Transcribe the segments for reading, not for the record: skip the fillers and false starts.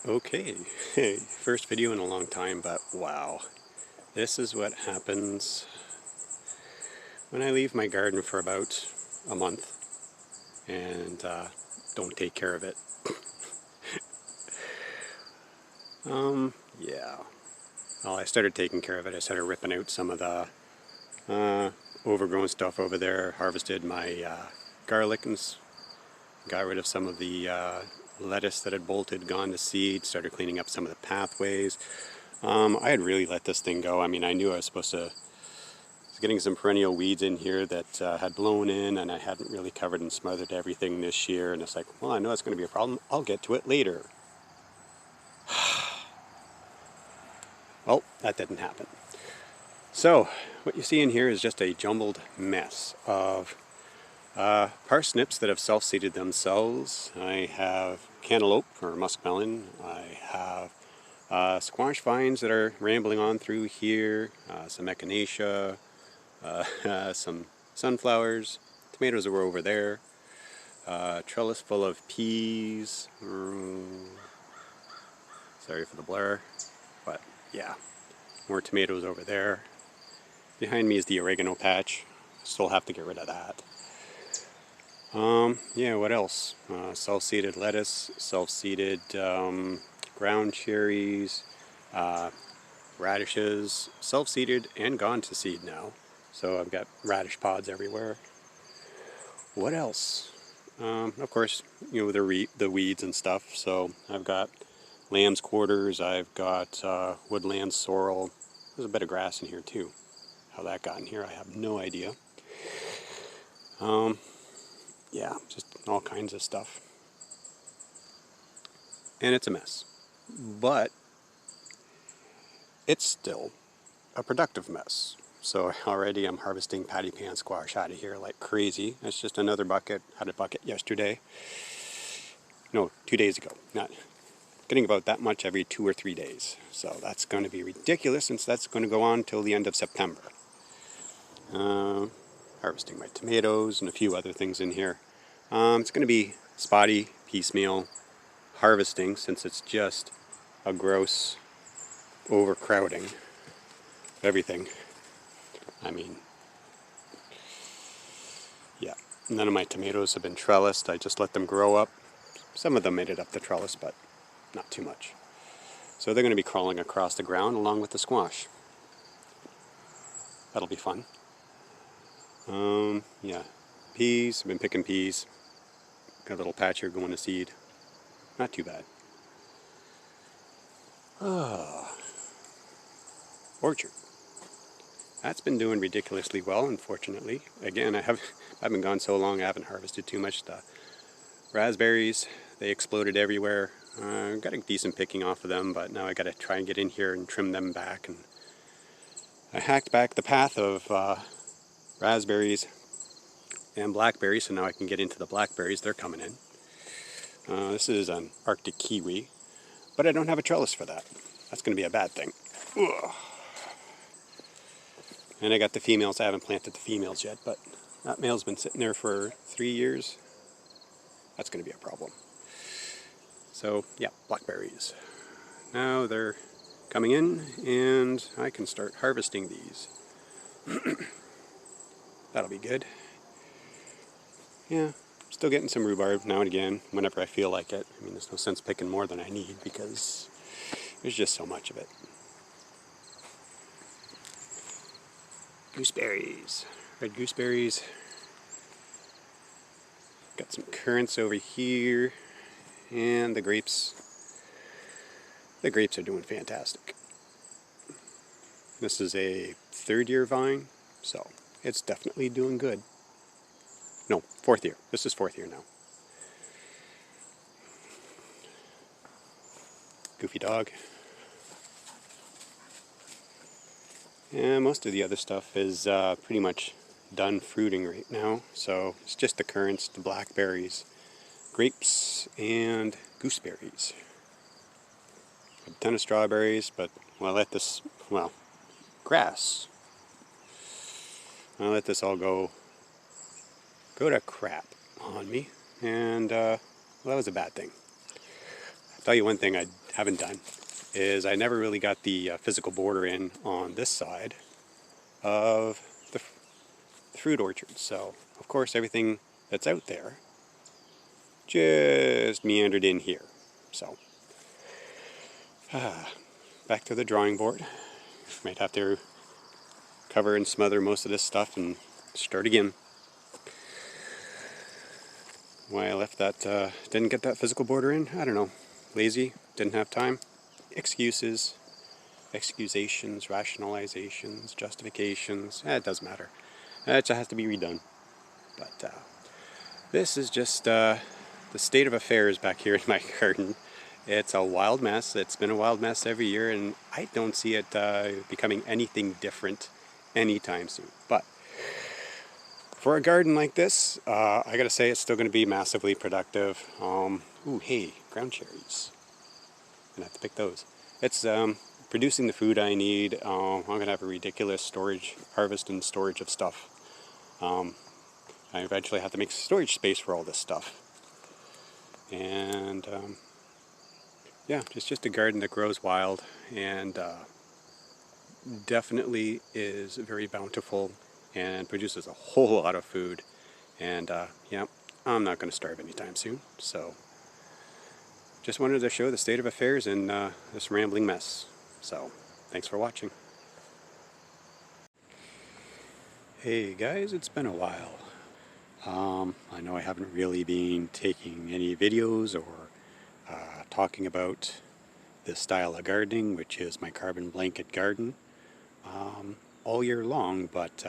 Okay, hey, first video in a long time, but wow. This is what happens when I leave my garden for about a month and don't take care of it. Yeah. Well, I started taking care of it. I started ripping out some of the overgrown stuff over there, harvested my garlic and got rid of some of the lettuce that had bolted, gone to seed, started cleaning up some of the pathways. I had really let this thing go. I mean, I knew I was supposed to getting some perennial weeds in here that had blown in, and I hadn't really covered and smothered everything this year, and it's like, well, I know that's going to be a problem. I'll get to it later. Well, that didn't happen. So what you see in here is just a jumbled mess of parsnips that have self-seeded themselves. I have cantaloupe or muskmelon. I have squash vines that are rambling on through here, some echinacea, some sunflowers, tomatoes that were over there, trellis full of peas. Sorry for the blur, but yeah, more tomatoes over there. Behind me is the oregano patch. Still have to get rid of that. Yeah, what else? Self-seeded lettuce, self-seeded ground cherries, radishes, self-seeded and gone to seed now. So I've got radish pods everywhere. What else? Of course, you know, the weeds and stuff. So I've got lamb's quarters, I've got woodland sorrel. There's a bit of grass in here too. How that got in here, I have no idea. Yeah, just all kinds of stuff. And it's a mess. But it's still a productive mess. So already I'm harvesting patty pan squash out of here like crazy. That's just another bucket. Had a bucket yesterday. No, 2 days ago. Not getting about that much every 2 or 3 days. So that's going to be ridiculous since that's going to go on till the end of September. Harvesting my tomatoes and a few other things in here. It's going to be spotty, piecemeal harvesting since it's just a gross overcrowding of everything. I mean, yeah, none of my tomatoes have been trellised. I just let them grow up. Some of them made it up the trellis, but not too much. So they're going to be crawling across the ground along with the squash. That'll be fun. Yeah, peas. I've been picking peas. Got a little patch here going to seed. Not too bad. Orchard. That's been doing ridiculously well, unfortunately. Again, I've been gone so long I haven't harvested too much. The raspberries, they exploded everywhere. Got a decent picking off of them, but now I got to try and get in here and trim them back. And I hacked back the path of raspberries and blackberries, so now I can get into the blackberries. They're coming in. This is an Arctic kiwi, but I don't have a trellis for that. That's going to be a bad thing. Ugh. And I got the females. I haven't planted the females yet, but that male's been sitting there for 3 years. That's going to be a problem. So, yeah, blackberries. Now they're coming in, and I can start harvesting these. That'll be good. Yeah, still getting some rhubarb now and again, whenever I feel like it. I mean, there's no sense picking more than I need because there's just so much of it. Gooseberries. Red gooseberries. Got some currants over here. And the grapes. The grapes are doing fantastic. This is a 3rd-year vine, so it's definitely doing good. No, 4th year. This is 4th year now. Goofy dog. And most of the other stuff is pretty much done fruiting right now. So it's just the currants, the blackberries, grapes, and gooseberries. A ton of strawberries, but I'll let this, well, grass. I'll let this all go to crap on me. And, well, that was a bad thing. I'll tell you one thing I haven't done is I never really got the physical border in on this side of the fruit orchard. So, of course, everything that's out there just meandered in here. So, back to the drawing board. Might have to cover and smother most of this stuff and start again. Why I left that, didn't get that physical border in, I don't know. Lazy, didn't have time. Excuses, excusations, rationalizations, justifications, it doesn't matter. It just has to be redone. But this is just the state of affairs back here in my garden. It's a wild mess. It's been a wild mess every year, and I don't see it becoming anything different anytime soon. But for a garden like this, I gotta say it's still gonna be massively productive. Ooh, hey, ground cherries. I'm gonna have to pick those. It's producing the food I need. I'm gonna have a ridiculous harvest and storage of stuff. I eventually have to make storage space for all this stuff. And yeah, it's just a garden that grows wild and definitely is very bountiful and produces a whole lot of food. And yeah, I'm not going to starve anytime soon. So just wanted to show the state of affairs in this rambling mess. So thanks for watching. Hey guys, it's been a while. I know I haven't really been taking any videos or talking about this style of gardening, which is my carbon blanket garden, all year long, but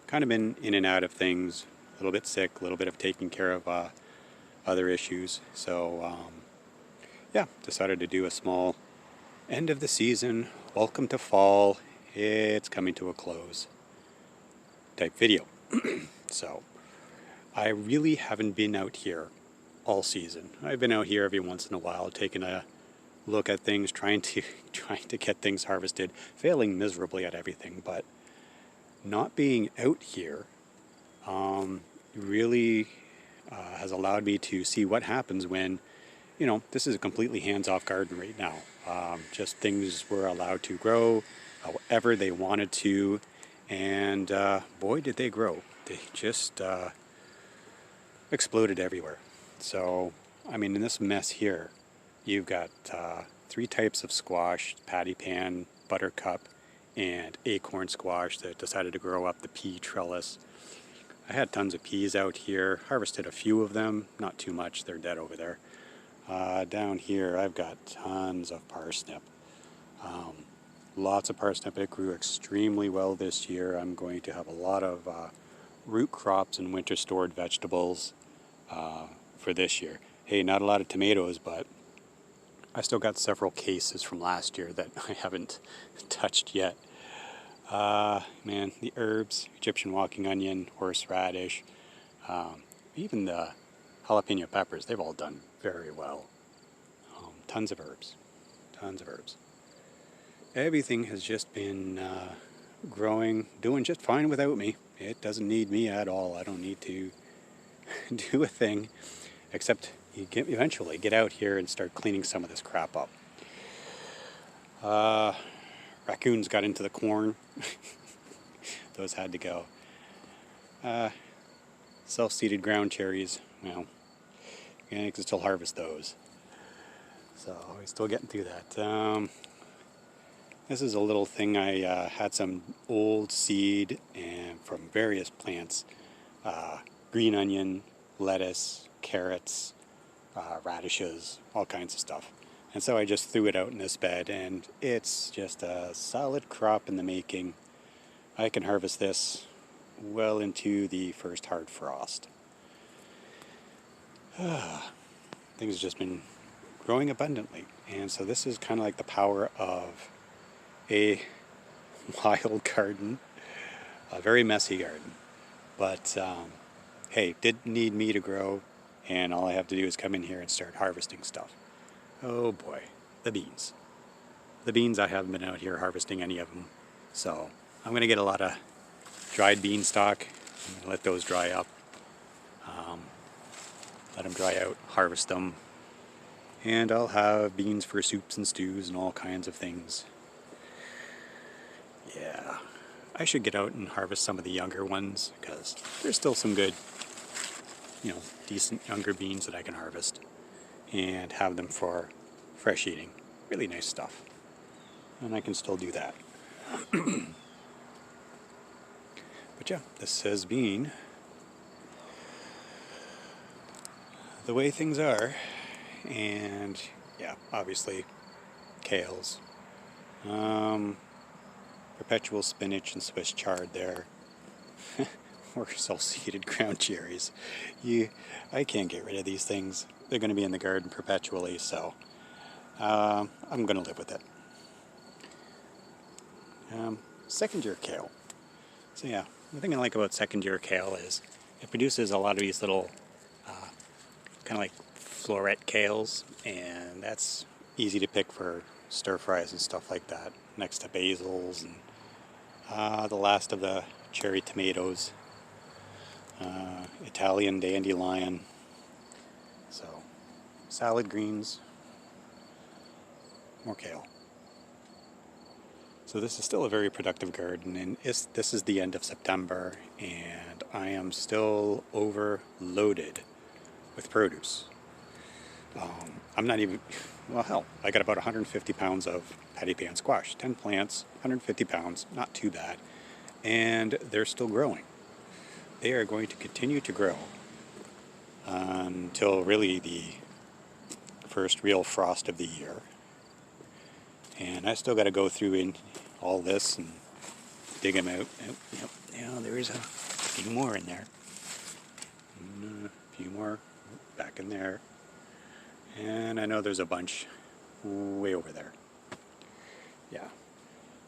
kind of been in and out of things, a little bit sick, a little bit of taking care of other issues. So yeah, decided to do a small end of the season, welcome to fall, it's coming to a close type video. So I really haven't been out here all season. I've been out here every once in a while taking a look at things, trying to get things harvested, failing miserably at everything, but not being out here really has allowed me to see what happens when, you know, this is a completely hands-off garden right now. Just things were allowed to grow however they wanted to, and boy did they grow. They just exploded everywhere. So, I mean, in this mess here, you've got 3 types of squash: patty pan, buttercup, and acorn squash that decided to grow up the pea trellis. I had tons of peas out here, harvested a few of them, not too much, they're dead over there. Down here I've got tons of parsnip. Lots of parsnip. It grew extremely well this year. I'm going to have a lot of root crops and winter stored vegetables for this year. Hey, not a lot of tomatoes, but I still got several cases from last year that I haven't touched yet. Man, the herbs, Egyptian walking onion, horseradish, even the jalapeno peppers, they've all done very well. Tons of herbs, tons of herbs. Everything has just been growing, doing just fine without me. It doesn't need me at all. I don't need to do a thing, except you eventually get out here and start cleaning some of this crap up. Raccoons got into the corn. Those had to go. Self-seeded ground cherries, well, I can still harvest those. So we're still getting through that. This is a little thing. I had some old seed and from various plants, green onion, lettuce, carrots, radishes, all kinds of stuff. And so I just threw it out in this bed, and it's just a solid crop in the making. I can harvest this well into the first hard frost. Things have just been growing abundantly, and so this is kind of like the power of a wild garden, a very messy garden. But hey, didn't need me to grow, and all I have to do is come in here and start harvesting stuff. Oh boy, the beans. The beans, I haven't been out here harvesting any of them, so I'm going to get a lot of dried bean stock and let those dry up. Let them dry out, harvest them, And I'll have beans for soups and stews and all kinds of things. Yeah, I should get out and harvest some of the younger ones because there's still some good, decent younger beans that I can harvest and have them for fresh eating. Really nice stuff. And I can still do that. But yeah, this has been the way things are. And yeah, obviously kales, perpetual spinach and Swiss chard there, or sulcated ground cherries. I can't get rid of these things. They're going to be in the garden perpetually, so I'm going to live with it. Second year kale. So yeah, the thing I like about second year kale is it produces a lot of these little kind of like floret kales, and that's easy to pick for stir fries and stuff like that, next to basils and the last of the cherry tomatoes, Italian dandelion. So salad greens, more kale. So this is still a very productive garden, and this is the end of September, and I am still overloaded with produce. I'm not even, well hell, I got about 150 pounds of patty pan squash, 10 plants, 150 pounds, not too bad, and they're still growing. They are going to continue to grow until really the first real frost of the year. And I still got to go through in all this and dig them out. Yep, yeah, there is a few more in there. And a few more back in there. And I know there's a bunch way over there. Yeah.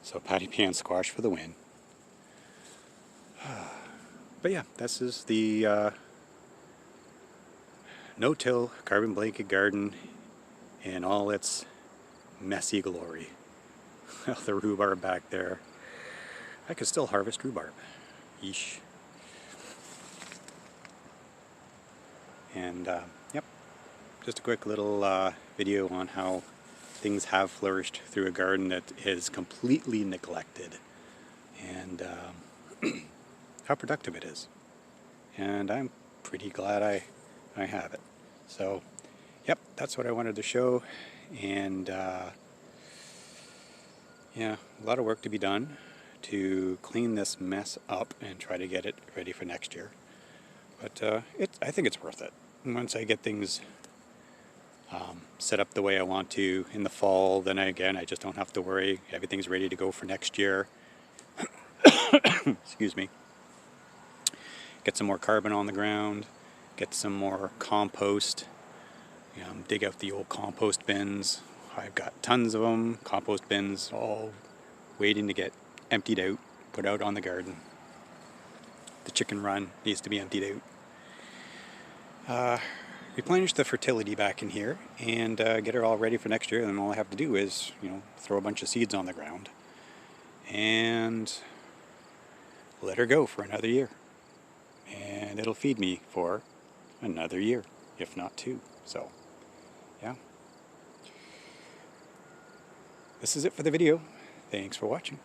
So patty pan squash for the win. But yeah, this is the no-till carbon blanket garden in all its messy glory. The rhubarb back there. I could still harvest rhubarb. Yeesh. And yep, just a quick little video on how things have flourished through a garden that is completely neglected, and how productive it is. And I'm pretty glad I have it. So, yep, that's what I wanted to show. And yeah, a lot of work to be done to clean this mess up and try to get it ready for next year. But I think it's worth it. Once I get things set up the way I want to in the fall, then I just don't have to worry. Everything's ready to go for next year. Excuse me. Get some more carbon on the ground, get some more compost, dig out the old compost bins. I've got tons of them, compost bins, all waiting to get emptied out, put out on the garden. The chicken run needs to be emptied out. Replenish the fertility back in here and get it all ready for next year. And then all I have to do is, throw a bunch of seeds on the ground and let her go for another year. And it'll feed me for another year, if not two. So, yeah. This is it for the video. Thanks for watching.